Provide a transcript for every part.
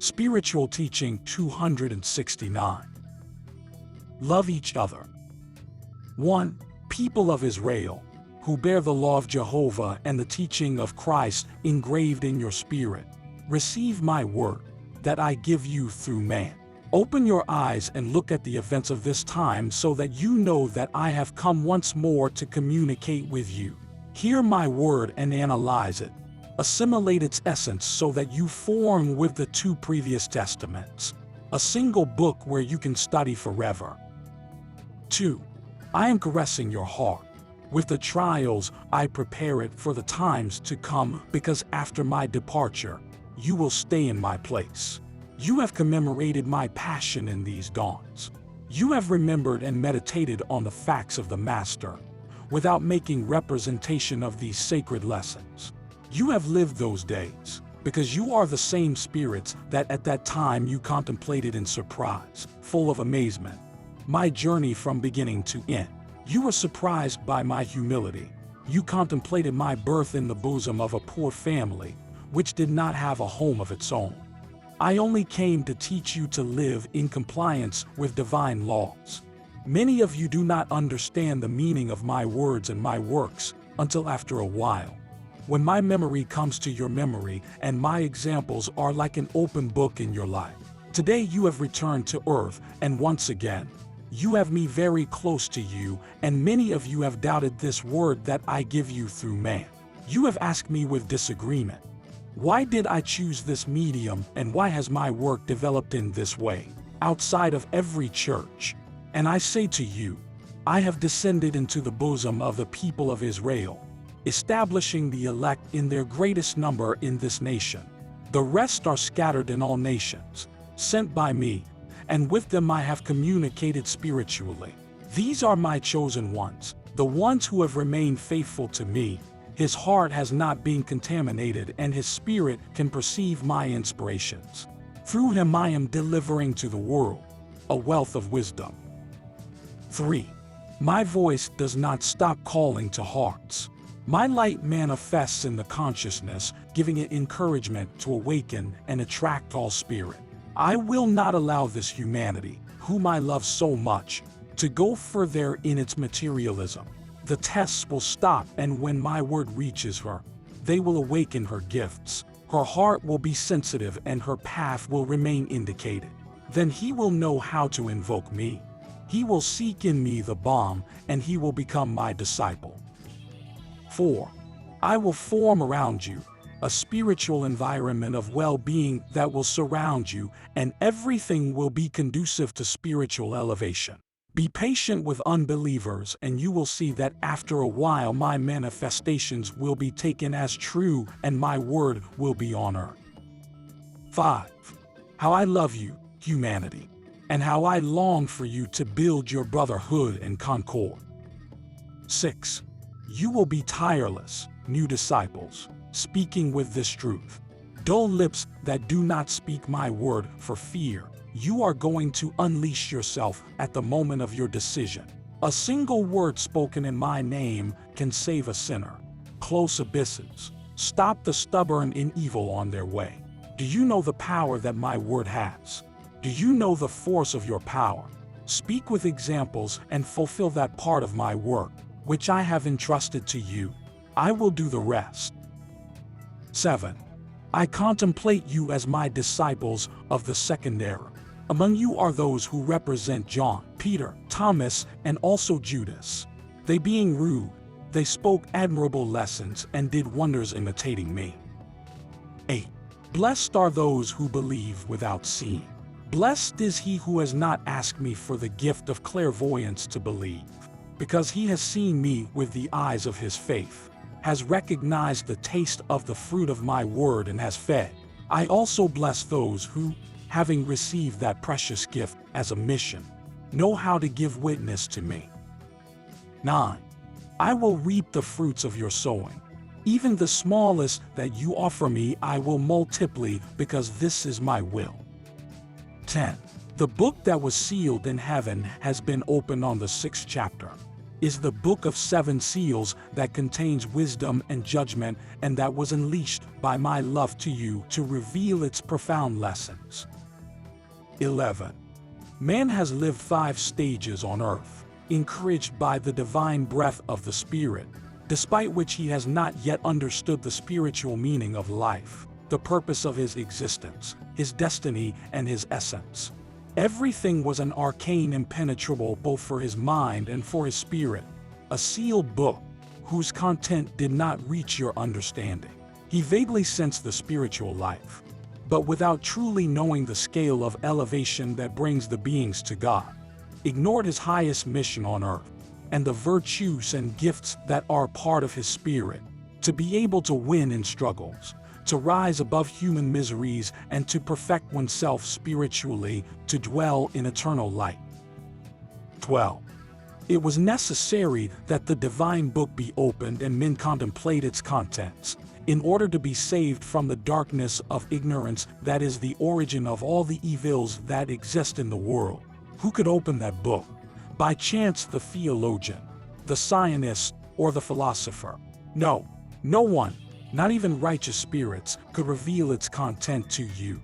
Spiritual Teaching 269. Love each other. 1. People of Israel, who bear the law of Jehovah and the teaching of Christ engraved in your spirit, receive my word that I give you through man. Open your eyes and look at the events of this time so that you know that I have come once more to communicate with you. Hear my word and analyze it. Assimilate its essence so that you form with the two previous testaments, a single book where you can study forever. 2. I am caressing your heart. With the trials, I prepare it for the times to come, because after my departure, you will stay in my place. You have commemorated my passion in these dawns. You have remembered and meditated on the facts of the Master, without making representation of these sacred lessons. You have lived those days, because you are the same spirits that at that time you contemplated in surprise, full of amazement, my journey from beginning to end. You were surprised by my humility. You contemplated my birth in the bosom of a poor family, which did not have a home of its own. I only came to teach you to live in compliance with divine laws. Many of you do not understand the meaning of my words and my works until after a while, when my memory comes to your memory and my examples are like an open book in your life. Today you have returned to earth, and once again, you have me very close to you, and many of you have doubted this word that I give you through man. You have asked me with disagreement, why did I choose this medium, and why has my work developed in this way, outside of every church? And I say to you, I have descended into the bosom of the people of Israel, establishing the elect in their greatest number in this nation. The rest are scattered in all nations, sent by me, and with them I have communicated spiritually. These are my chosen ones, the ones who have remained faithful to me. His heart has not been contaminated, and his spirit can perceive my inspirations. Through him I am delivering to the world a wealth of wisdom. 3. My voice does not stop calling to hearts. My light manifests in the consciousness, giving it encouragement to awaken and attract all spirit. I will not allow this humanity, whom I love so much, to go further in its materialism. The tests will stop, and when my word reaches her, they will awaken her gifts. Her heart will be sensitive and her path will remain indicated. Then he will know how to invoke me. He will seek in me the balm, and he will become my disciple. 4. I will form around you a spiritual environment of well-being that will surround you, and everything will be conducive to spiritual elevation. Be patient with unbelievers, and you will see that after a while my manifestations will be taken as true, and my word will be honored. 5. How I love you, humanity, and how I long for you to build your brotherhood and concord. 6. You will be tireless, new disciples, speaking with this truth. Dull lips that do not speak my word for fear. You are going to unleash yourself at the moment of your decision. A single word spoken in my name can save a sinner. Close abysses. Stop the stubborn and evil on their way. Do you know the power that my word has? Do you know the force of your power? Speak with examples and fulfill that part of my work, which I have entrusted to you. I will do the rest. 7. I contemplate you as my disciples of the second era. Among you are those who represent John, Peter, Thomas, and also Judas. They being rude, they spoke admirable lessons and did wonders imitating me. 8. Blessed are those who believe without seeing. Blessed is he who has not asked me for the gift of clairvoyance to believe, because he has seen me with the eyes of his faith, has recognized the taste of the fruit of my word and has fed. I also bless those who, having received that precious gift as a mission, know how to give witness to me. 9. I will reap the fruits of your sowing. Even the smallest that you offer me I will multiply, because this is my will. 10. The book that was sealed in heaven has been opened on the 6th chapter. is the book of 7 seals that contains wisdom and judgment, and that was unleashed by my love to you to reveal its profound lessons. 11. Man has lived 5 stages on earth, encouraged by the divine breath of the Spirit, despite which he has not yet understood the spiritual meaning of life, the purpose of his existence, his destiny, and his essence. Everything was an arcane impenetrable both for his mind and for his spirit, a sealed book whose content did not reach your understanding. He vaguely sensed the spiritual life, but without truly knowing the scale of elevation that brings the beings to God, ignored his highest mission on earth, and the virtues and gifts that are part of his spirit, to be able to win in struggles, to rise above human miseries, and to perfect oneself spiritually, to dwell in eternal light. 12. It was necessary that the divine book be opened and men contemplate its contents, in order to be saved from the darkness of ignorance that is the origin of all the evils that exist in the world. Who could open that book? By chance the theologian, the scientist, or the philosopher? No, no one, not even righteous spirits, could reveal its content to you,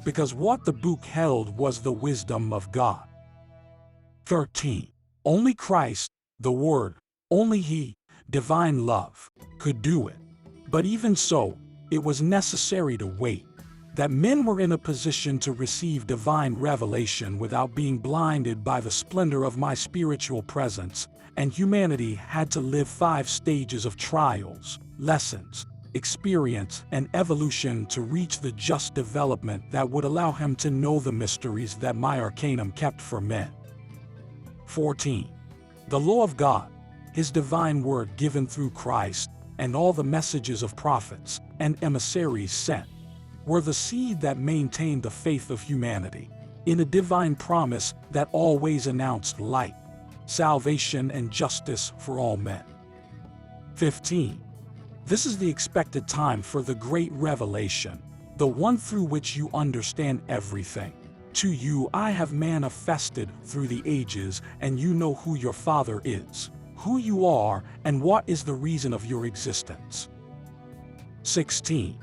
because what the book held was the wisdom of God. 13. Only Christ, the Word, only He, divine love, could do it. But even so, it was necessary to wait, that men were in a position to receive divine revelation without being blinded by the splendor of my spiritual presence, and humanity had to live 5 stages of trials, lessons, experience, and evolution to reach the just development that would allow him to know the mysteries that my arcanum kept for men. 14. The law of God, His divine word given through Christ, and all the messages of prophets and emissaries sent, were the seed that maintained the faith of humanity, in a divine promise that always announced light, salvation, and justice for all men. 15. This is the expected time for the great revelation, the one through which you understand everything. To you I have manifested through the ages, and you know who your Father is, who you are, and what is the reason of your existence. 16.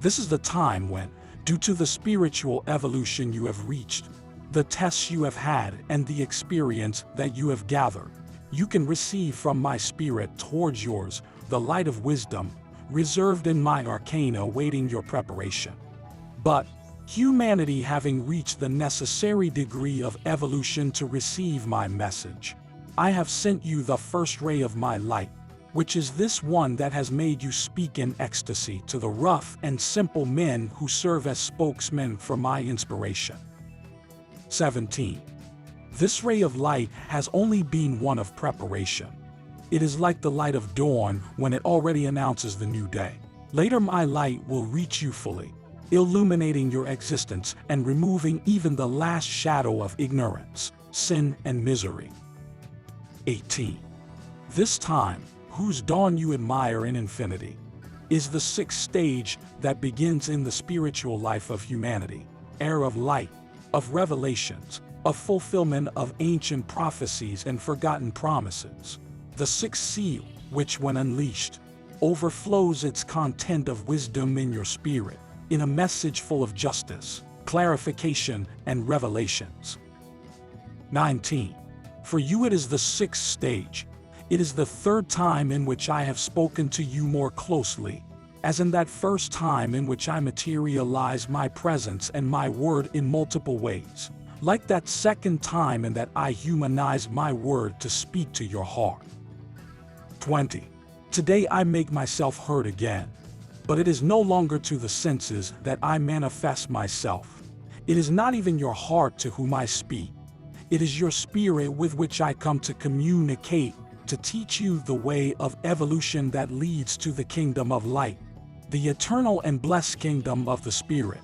This is the time when, due to the spiritual evolution you have reached, the tests you have had, and the experience that you have gathered, you can receive from my spirit towards yours the light of wisdom, reserved in my arcana awaiting your preparation. But, humanity having reached the necessary degree of evolution to receive my message, I have sent you the first ray of my light, which is this one that has made you speak in ecstasy to the rough and simple men who serve as spokesmen for my inspiration. 17. This ray of light has only been one of preparation. It is like the light of dawn when it already announces the new day. Later my light will reach you fully, illuminating your existence and removing even the last shadow of ignorance, sin, and misery. 18. This time, whose dawn you admire in infinity, is the 6th stage that begins in the spiritual life of humanity, era of light, of revelations, of fulfillment of ancient prophecies and forgotten promises. The 6th seal, which when unleashed, overflows its content of wisdom in your spirit, in a message full of justice, clarification, and revelations. 19. For you it is the 6th stage. It is the 3rd time in which I have spoken to you more closely, as in that first time in which I materialized my presence and my word in multiple ways, like that 2nd time in that I humanized my word to speak to your heart. 20. Today I make myself heard again, but it is no longer to the senses that I manifest myself. It is not even your heart to whom I speak. It is your spirit with which I come to communicate, to teach you the way of evolution that leads to the kingdom of light, the eternal and blessed kingdom of the Spirit.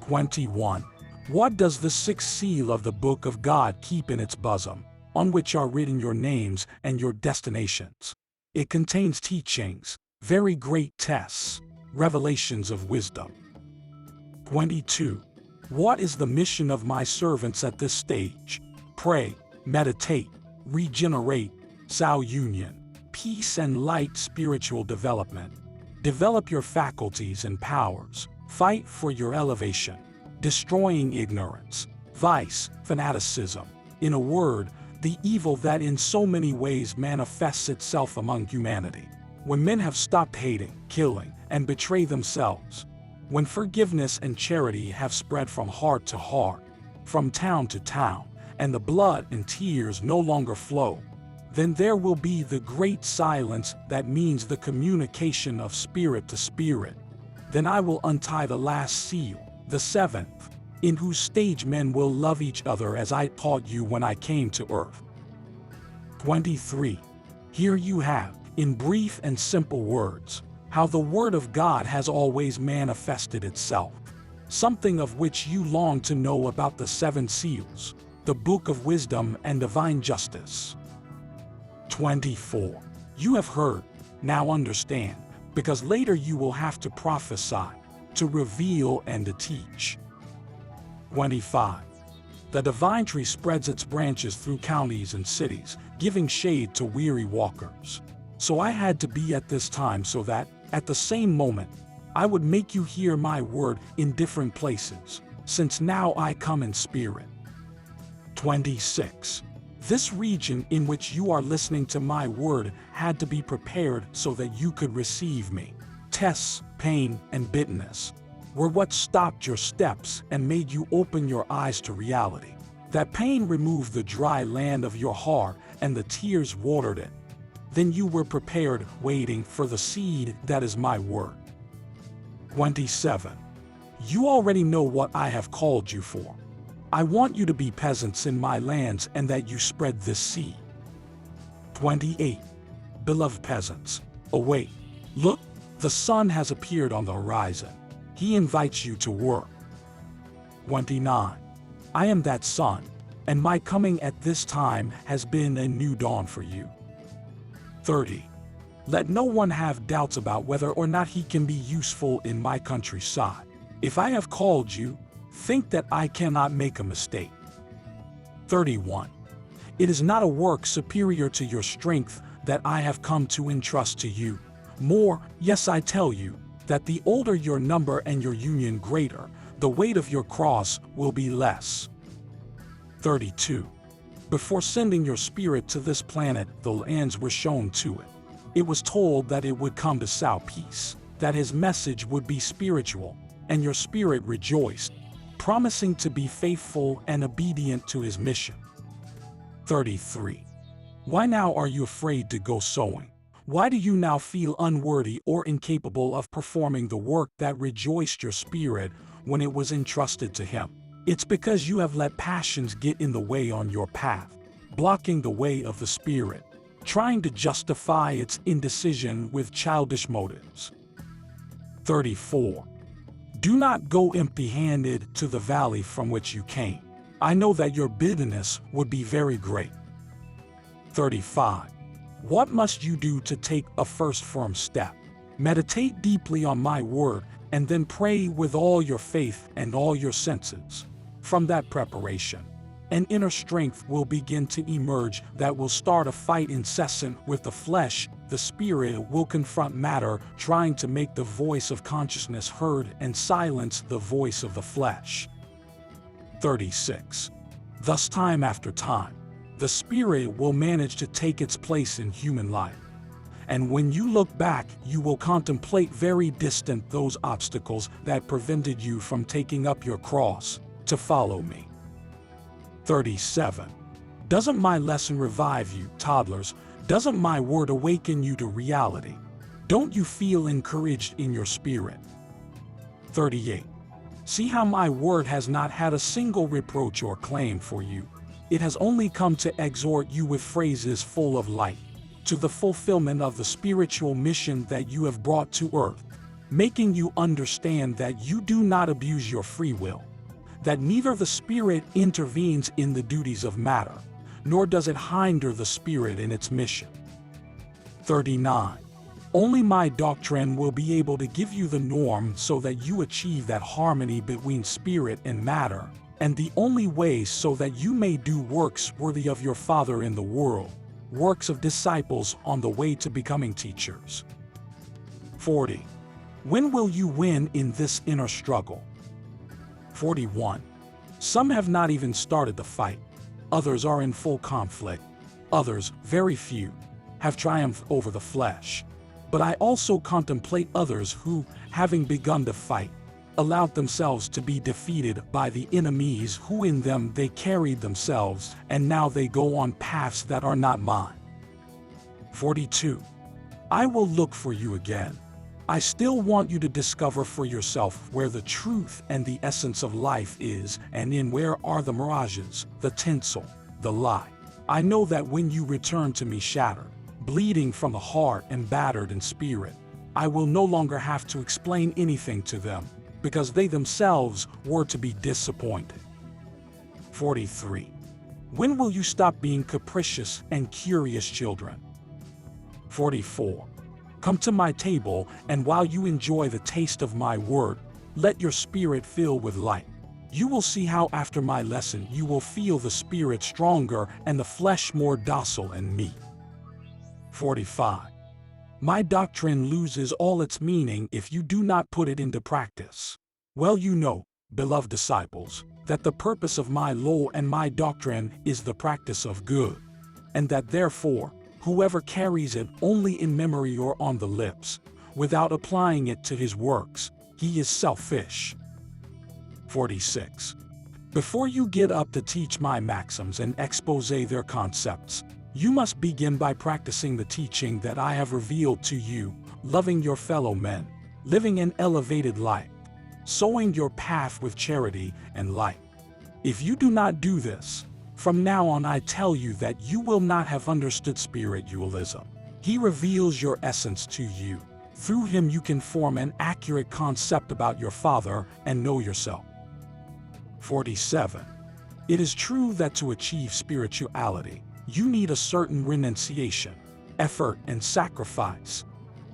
21. What does the 6th seal of the Book of God keep in its bosom, on which are written your names and your destinations? It contains teachings, very great tests, revelations of wisdom. 22. What is the mission of my servants at this stage? Pray, meditate, regenerate, Sao Union, peace and light spiritual development. Develop your faculties and powers. Fight for your elevation. Destroying ignorance, vice, fanaticism. In a word, the evil that in so many ways manifests itself among humanity. When men have stopped hating, killing, and betray themselves. When forgiveness and charity have spread from heart to heart, from town to town, and the blood and tears no longer flow, then there will be the great silence that means the communication of spirit to spirit. Then I will untie the last seal, the seventh, in whose stage men will love each other as I taught you when I came to earth. 23. Here you have, in brief and simple words, how the Word of God has always manifested itself, something of which you long to know about the seven seals, the book of wisdom and divine justice. 24. You have heard, now understand, because later you will have to prophesy, to reveal and to teach. 25. The divine tree spreads its branches through counties and cities, giving shade to weary walkers. So I had to be at this time so that, at the same moment, I would make you hear my word in different places, since now I come in spirit. 26. This region in which you are listening to my word had to be prepared so that you could receive me. Tests, pain, and bitterness were what stopped your steps and made you open your eyes to reality. That pain removed the dry land of your heart and the tears watered it. Then you were prepared, waiting for the seed that is my word. 27. You already know what I have called you for. I want you to be peasants in my lands and that you spread this seed. 28. Beloved peasants, awake. Look, the sun has appeared on the horizon. He invites you to work. 29. I am that sun, and my coming at this time has been a new dawn for you. 30. Let no one have doubts about whether or not he can be useful in my countryside. If I have called you, think that I cannot make a mistake. 31. It is not a work superior to your strength that I have come to entrust to you. More, yes, I tell you, that the older your number and your union greater, the weight of your cross will be less. 32. Before sending your spirit to this planet, the lands were shown to it. It was told that it would come to sow peace, that his message would be spiritual, and your spirit rejoiced, promising to be faithful and obedient to his mission. 33. Why now are you afraid to go sowing? Why do you now feel unworthy or incapable of performing the work that rejoiced your spirit when it was entrusted to him? It's because you have let passions get in the way on your path, blocking the way of the spirit, trying to justify its indecision with childish motives. 34. Do not go empty-handed to the valley from which you came. I know that your bitterness would be very great. 35. What must you do to take a first firm step? Meditate deeply on my word, and then pray with all your faith and all your senses. From that preparation, an inner strength will begin to emerge that will start a fight incessant with the flesh. The spirit will confront matter, trying to make the voice of consciousness heard and silence the voice of the flesh. 36. Thus, time after time, the spirit will manage to take its place in human life. And when you look back, you will contemplate very distant those obstacles that prevented you from taking up your cross to follow me. 37. Doesn't my lesson revive you, toddlers? Doesn't my word awaken you to reality? Don't you feel encouraged in your spirit? 38. See how my word has not had a single reproach or claim for you. It has only come to exhort you with phrases full of light, to the fulfillment of the spiritual mission that you have brought to earth, making you understand that you do not abuse your free will, that neither the spirit intervenes in the duties of matter, nor does it hinder the spirit in its mission. 39. Only my doctrine will be able to give you the norm so that you achieve that harmony between spirit and matter, and the only way so that you may do works worthy of your Father in the world, works of disciples on the way to becoming teachers. 40. When will you win in this inner struggle? 41. Some have not even started the fight. Others are in full conflict. Others, very few, have triumphed over the flesh. But I also contemplate others who, having begun to fight, allowed themselves to be defeated by the enemies who in them they carried themselves, and now they go on paths that are not mine. 42. I will look for you again. I still want you to discover for yourself where the truth and the essence of life is, and in where are the mirages, the tinsel, the lie. I know that when you return to me shattered, bleeding from the heart and battered in spirit, I will no longer have to explain anything to them, because they themselves were to be disappointed. 43. When will you stop being capricious and curious children? 44. Come to my table, and while you enjoy the taste of my word, let your spirit fill with light. You will see how after my lesson you will feel the spirit stronger and the flesh more docile and meek. 45. My doctrine loses all its meaning if you do not put it into practice. Well, you know, beloved disciples, that the purpose of my law and my doctrine is the practice of good, and that therefore, whoever carries it only in memory or on the lips, without applying it to his works, he is selfish. 46. Before you get up to teach my maxims and expose their concepts, you must begin by practicing the teaching that I have revealed to you, loving your fellow men, living an elevated life, sowing your path with charity and light. If you do not do this, from now on I tell you that you will not have understood spiritualism. He reveals your essence to you. Through him you can form an accurate concept about your Father and know yourself. 47. It is true that to achieve spirituality, you need a certain renunciation, effort, and sacrifice.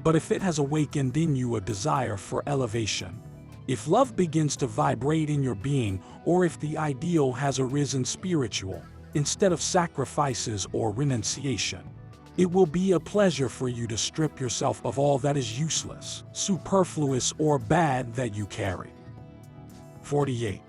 But if it has awakened in you a desire for elevation, if love begins to vibrate in your being, or if the ideal has arisen spiritual, instead of sacrifices or renunciation, it will be a pleasure for you to strip yourself of all that is useless, superfluous, or bad that you carry. 48.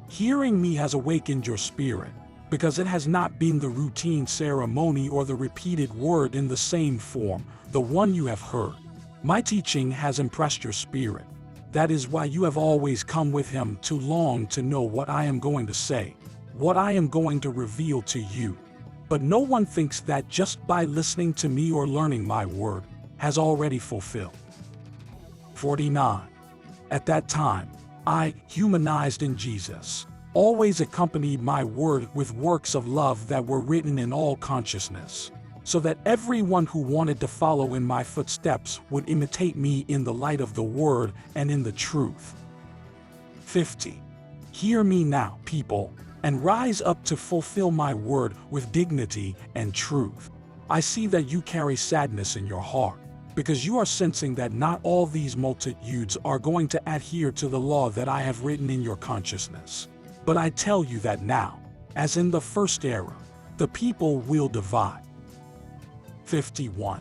Hearing me has awakened your spirit, because it has not been the routine ceremony or the repeated word in the same form, the one you have heard. My teaching has impressed your spirit. That is why you have always come with him to long to know what I am going to say, what I am going to reveal to you. But no one thinks that just by listening to me or learning my word has already fulfilled. 49. At that time, I, humanized in Jesus, always accompanied my word with works of love that were written in all consciousness, so that everyone who wanted to follow in my footsteps would imitate me in the light of the word and in the truth. 50. Hear me now, people, and rise up to fulfill my word with dignity and truth. I see that you carry sadness in your heart, because you are sensing that not all these multitudes are going to adhere to the law that I have written in your consciousness. But I tell you that now, as in the first era, the people will divide. 51.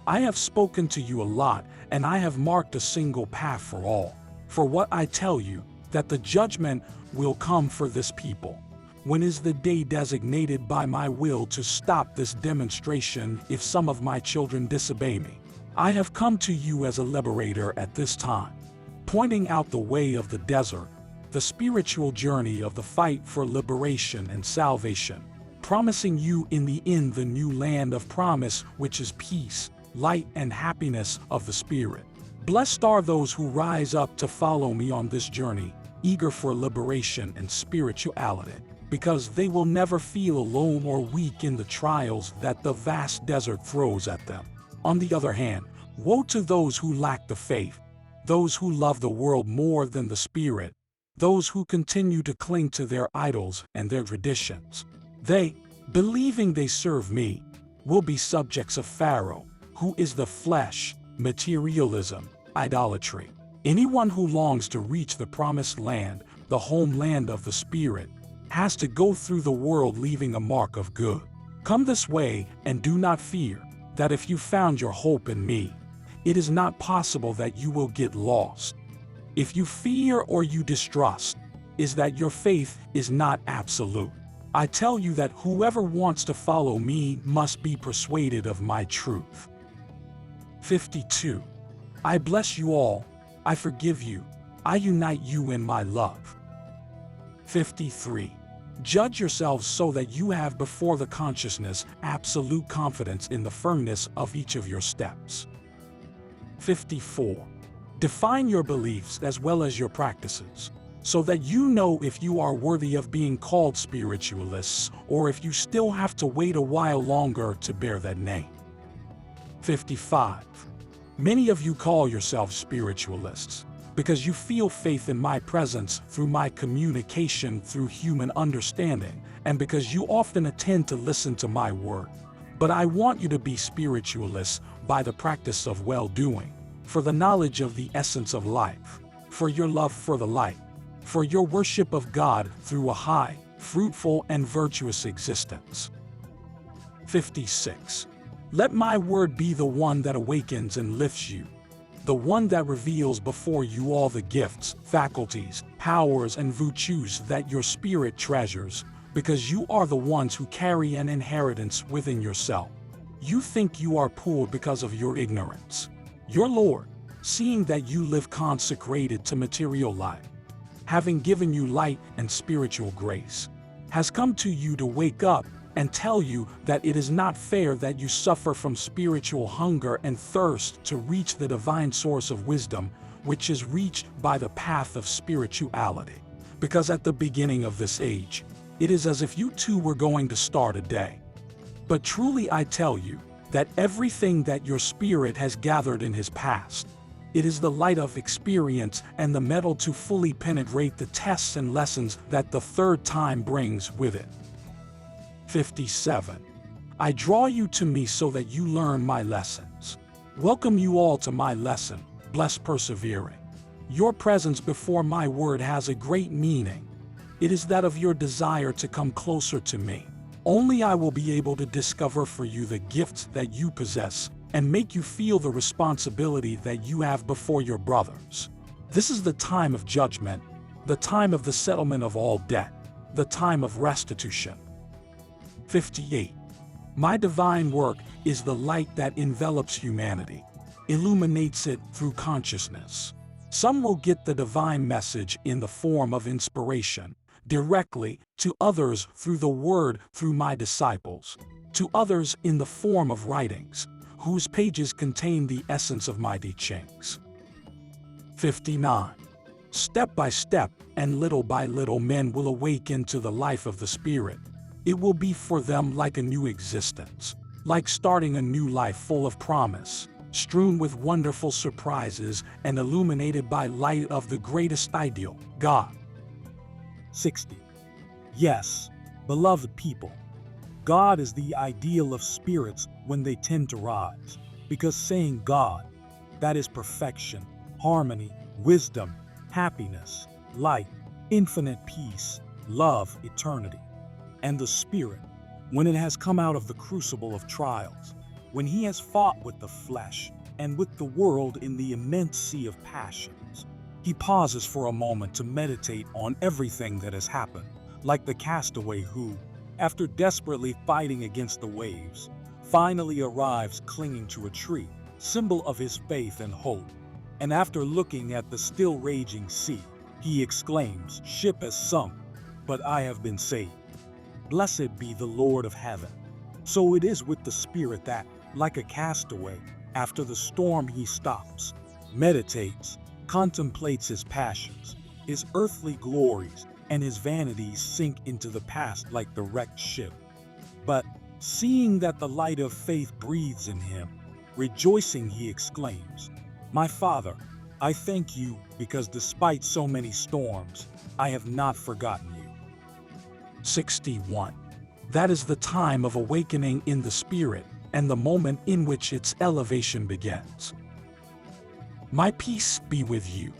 I have spoken to you a lot, and I have marked a single path for all. For what I tell you, that the judgment will come for this people. When is the day designated by my will to stop this demonstration if some of my children disobey me? I have come to you as a liberator at this time, pointing out the way of the desert, the spiritual journey of the fight for liberation and salvation, promising you in the end the new land of promise, which is peace, light, and happiness of the Spirit. Blessed are those who rise up to follow me on this journey, eager for liberation and spirituality, because they will never feel alone or weak in the trials that the vast desert throws at them. On the other hand, woe to those who lack the faith, those who love the world more than the Spirit, those who continue to cling to their idols and their traditions. They, believing they serve me, will be subjects of Pharaoh, who is the flesh, materialism, idolatry. Anyone who longs to reach the promised land, the homeland of the Spirit, has to go through the world leaving a mark of good. Come this way and do not fear, that if you found your hope in me, it is not possible that you will get lost. If you fear or you distrust, is that your faith is not absolute. I tell you that whoever wants to follow me must be persuaded of my truth. 52. I bless you all, I forgive you, I unite you in my love. 53. Judge yourselves so that you have before the consciousness absolute confidence in the firmness of each of your steps. 54. Define your beliefs as well as your practices, so that you know if you are worthy of being called spiritualists or if you still have to wait a while longer to bear that name. 55. Many of you call yourselves spiritualists because you feel faith in my presence through my communication through human understanding, and because you often attend to listen to my word. But I want you to be spiritualists by the practice of well-doing, for the knowledge of the essence of life, for your love for the light, for your worship of God through a high, fruitful, and virtuous existence. 56. Let my word be the one that awakens and lifts you, the one that reveals before you all the gifts, faculties, powers, and virtues that your spirit treasures, because you are the ones who carry an inheritance within yourself. You think you are poor because of your ignorance. Your Lord, seeing that you live consecrated to material life, having given you light and spiritual grace, has come to you to wake up and tell you that it is not fair that you suffer from spiritual hunger and thirst to reach the divine source of wisdom, which is reached by the path of spirituality. Because at the beginning of this age, it is as if you too were going to start a day. But truly I tell you that everything that your spirit has gathered in his past, it is the light of experience and the metal to fully penetrate the tests and lessons that the third time brings with it. 57. I draw you to me so that you learn my lessons. Welcome you all to my lesson, bless persevering. Your presence before my word has a great meaning. It is that of your desire to come closer to me. Only I will be able to discover for you the gifts that you possess and make you feel the responsibility that you have before your brothers. This is the time of judgment, the time of the settlement of all debt, the time of restitution. 58. My divine work is the light that envelops humanity, illuminates it through consciousness. Some will get the divine message in the form of inspiration, directly, to others through the word through my disciples, to others in the form of writings, whose pages contain the essence of my teachings. 59. Step by step and little by little men will awaken to the life of the Spirit. It will be for them like a new existence, like starting a new life full of promise, strewn with wonderful surprises and illuminated by light of the greatest ideal, God. 60. Yes, beloved people, God is the ideal of spirits when they tend to rise, because saying God, that is perfection, harmony, wisdom, happiness, light, infinite peace, love, eternity. And the Spirit, when it has come out of the crucible of trials, when he has fought with the flesh and with the world in the immense sea of passions, he pauses for a moment to meditate on everything that has happened, like the castaway who, after desperately fighting against the waves, finally arrives clinging to a tree, symbol of his faith and hope. And after looking at the still raging sea, he exclaims, "Ship has sunk, but I have been saved. Blessed be the Lord of heaven." So it is with the Spirit that, like a castaway, after the storm he stops, meditates, contemplates his passions, his earthly glories, and his vanities sink into the past like the wrecked ship. But, seeing that the light of faith breathes in him, rejoicing he exclaims, "My Father, I thank you because despite so many storms, I have not forgotten you." 61. That is the time of awakening in the Spirit and the moment in which its elevation begins. My peace be with you.